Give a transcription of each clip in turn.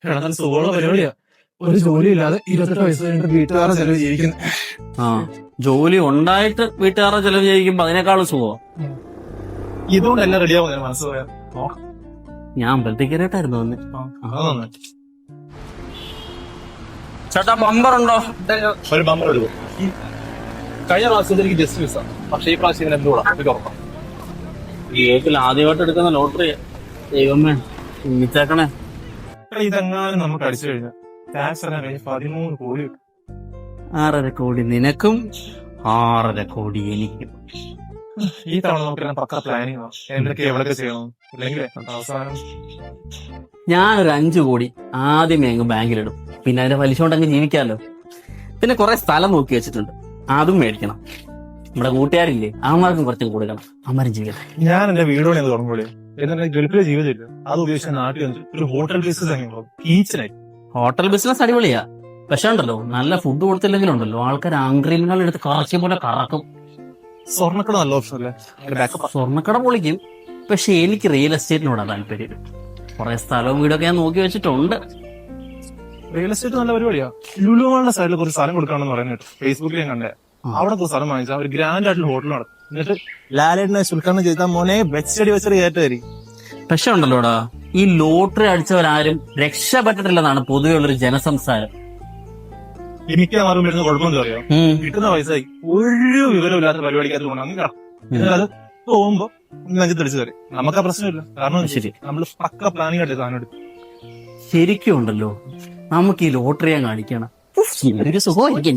നല്ല സുഖമുള്ള പരിപാടിയാ. ഒരു ജോലി ഇല്ലാതെ 28 വയസ്സ് കഴിഞ്ഞിട്ട് വീട്ടുകാരെ ചെലവ് ജീവിക്കുന്നു. ആ ജോലി ഉണ്ടായിട്ട് വീട്ടുകാരുടെ ചെലവ് ചെയ്യിക്കുമ്പോ അതിനേക്കാളും സുഖം. ഇതുകൊണ്ട് എല്ലാം റെഡിയാവും മനസ്സ് പോയാ. ഞാൻ അമ്പലത്തേക്കായിട്ടായിരുന്നു വന്ന്. ചേട്ടാ ബമ്പർ ഉണ്ടോ? ഒരു ബമ്പർ എടുക്കും. കഴിഞ്ഞ പ്രാവശ്യത്തിൽ എനിക്ക് ജസ്റ്റ് മിസ്സാ, പക്ഷേ ഈ പ്രാവശ്യം ഇതിന് എന്തുകൂടാ എനിക്ക് ഉറപ്പാണ്. ജീവിതത്തിൽ ആദ്യമായിട്ട് എടുക്കുന്ന ലോട്ടറി. ദൈവമേ മിച്ചേക്കണേ. ഇതെങ്ങാനും നമുക്ക് അടിച്ചു കഴിഞ്ഞാൽ ടാക്സ് എല്ലാം കഴിഞ്ഞ് 13 കോടി കിട്ടും. 6.5 കോടി നിനക്കും 6.5 കോടി എനിക്കും. ഈ തവണ നമുക്ക് പക്ക പ്ലാനിങ് എന്തൊക്കെ എവിടെയൊക്കെ ചെയ്യണം. ഇല്ലെങ്കിൽ അവസാനം ഞാനൊരു 5 കോടി ആദ്യമേ അങ്ങ് ബാങ്കിലിടും. പിന്നെ അതിന്റെ പലിശ കൊണ്ട് അങ്ങ് ജീവിക്കാമല്ലോ. പിന്നെ കുറെ സ്ഥലം നോക്കി വെച്ചിട്ടുണ്ട്, അതും മേടിക്കണം. നമ്മുടെ കൂട്ടുകാരില്ലേ, അവന്മാർക്കും കുറച്ചും കൊടുക്കണം, അവന്മാരും ജീവിക്കണം. ഞാൻ എന്റെ വീടോടെ തുടങ്ങുമ്പോഴേ എന്നിട്ട് ഗൾഫിലെ ജീവിതമില്ല, അത് ഉപയോഗിച്ച നാട്ടിൽ ഒരു ഹോട്ടൽ ബിസിനസ് ഈച്ചനായി. ഹോട്ടൽ ബിസിനസ് അടിപൊളിയാ. പക്ഷെ ഉണ്ടല്ലോ, നല്ല ഫുഡ് കൊടുത്തില്ലെങ്കിലും ഉണ്ടല്ലോ, ആൾക്കാർ ആംഗ്രീലുകൾ എടുത്ത് കറക്കിയ പോലെ കറക്കും. സ്വർണ്ണക്കട നല്ല ഓപ്ഷൻ അല്ലേ? സ്വർണ്ണക്കട പൊളിക്കും. പക്ഷെ എനിക്ക് റിയൽ എസ്റ്റേറ്റിനോടാണ് താല്പര്യം. കുറെ സ്ഥലവും വീടൊക്കെ ഞാൻ നോക്കി വെച്ചിട്ടുണ്ട്. റിയൽ എസ്റ്റേറ്റ് നല്ല പരിപാടിയാ. ലുലുമാളുടെ സൈഡിൽ കുറച്ച് സ്ഥലം കൊടുക്കാണെന്ന് പറയുന്നത് ഫേസ്ബുക്കിൽ ഞാൻ കണ്ടേ. അവിടെ സ്ഥലം വാങ്ങിച്ചാൽ ഒരു ഗ്രാൻഡ് ആയിട്ടുള്ള ഹോട്ടൽ നടത്തും. എന്നിട്ട് ലാലേട്ടനെ സുൽഖാനെ ചെയ്താൽ മോനെ വെച്ചടി കയറ്റായിരിക്കും. പക്ഷെ ഉണ്ടല്ലോടാ, ഈ ലോട്ടറി അടിച്ചവരാരും രക്ഷപ്പെട്ടിട്ടില്ലെന്നാണ് പൊതുവെ ഉള്ളൊരു ജനസംസാരം. മിക്കവാറും വരുന്ന കുഴപ്പമെന്ന് അറിയാം, കിട്ടുന്ന പൈസ ഒരു വിവരമില്ലാത്ത പരിപാടിക്കകത്ത് കൊണ്ട് അങ്ങനെ അത് പോകുമ്പോ തെളിച്ചു തരും. നമുക്ക് ആ പ്രശ്നമില്ല, കാരണം ശരി, നമ്മൾ പക്ക പ്ലാനിങ് ആയിട്ട് സാധനം എടുക്കും. ശരിക്കും ഉണ്ടല്ലോ, നമുക്ക് ഈ ലോട്ടറി ഞാൻ കാണിക്കണം. ഒരു സുഖമായിരിക്കും.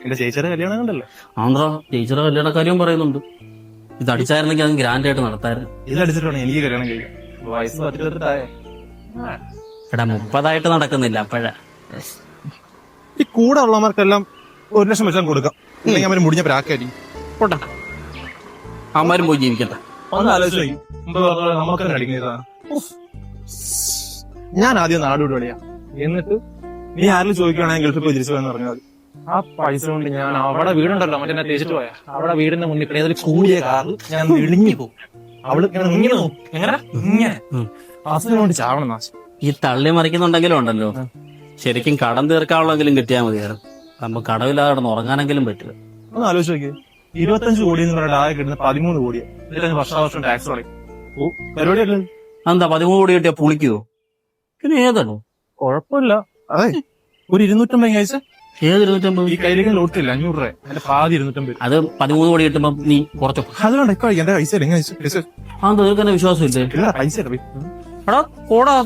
എന്റെ ചേച്ചിയുടെ കല്യാണം കണ്ടല്ലോ. ആന്ധ്ര ചേച്ചിയുടെ കല്യാണ കാര്യവും പറയുന്നുണ്ട്. ഇത് അടിച്ചായിരുന്നെങ്കിൽ അത് ഗ്രാൻഡ് ആയിട്ട് നടത്തായിരുന്നു. ഇതടിച്ചിട്ടാണ് എനിക്ക് കല്യാണം കഴിക്കാം. വയസ്സ് 18 എടാ 30 നടക്കുന്നില്ല അപ്പോഴാ. ഈ കൂടെ ഉള്ളവർക്കെല്ലാം 1 ലക്ഷം വെച്ചാൽ കൊടുക്കാം. ഇല്ലെങ്കിൽ അവര് മുടിഞ്ഞ പ്രാക്കായിരിക്കും. പോട്ടെ, അമ്മമാരും പോയി ജീവിക്കട്ടെ. ഒന്ന് ആലോചിച്ചു നമുക്ക് അടിക്കുന്നതാണ്. ഞാൻ ആദ്യം നാട് വിടുവളിയാ, എന്നിട്ട് നീ ആരും ചോദിക്കുകയാണെങ്കിൽ ഗൾഫിൽ പോയി തിരിച്ചു പോയെന്ന് പറഞ്ഞാൽ ആ പൈസ കൊണ്ട് ഞാൻ അവിടെ വീടുണ്ടല്ലോ, മറ്റേ തേച്ചിട്ട് പോയാ അവിടെ വീടിന്റെ മുന്നിൽ പിന്നെ ഏതൊരു കൂടിയ കാറിൽ ഞാൻ വിളിഞ്ഞു പോകും. അവള് ഇങ്ങനെ നോക്കും, ഇങ്ങനെ അസുഖം കൊണ്ട് ചാവണം നാശം. ഈ തള്ളി മറിക്കുന്നുണ്ടെങ്കിലും ഉണ്ടല്ലോ, ശരിക്കും കടം തീർക്കാനുള്ളെങ്കിലും കിട്ടിയാൽ മതിയായിരുന്നു. നമുക്ക് കടവില്ലാതെ കിടന്ന് ഉറങ്ങാനെങ്കിലും പറ്റില്ല. ഒന്ന് ആലോചിച്ച് നോക്കിയേ, 25 കോടി എന്ന് പറഞ്ഞാൽ ആകെ കിട്ടുന്ന 13 കോടിയാണ്. ഇതിൽ വർഷാവർഷം ടാക്സ് പറയും. പരിപാടിയല്ലേ എന്താ 13 കോടി കിട്ടിയാ പുളിക്കുവോ? പിന്നെ ഏതാണോ കുഴപ്പമില്ല. അതെ, ഒരു 250 കഴിച്ച ഏത് 250? ഈ കയ്യിലേക്ക് ലോട്ടില്ല 500 രൂപ, അതിന്റെ പാതി 250. അത് 13 കോടി കിട്ടുമ്പോ നീ കുറച്ചോ? അതുകൊണ്ട് ഇപ്പൊ എന്റെ പൈസ ആ തീർക്കാൻ വിശ്വാസം ഇല്ലേ? പൈസ എടാ കോടാ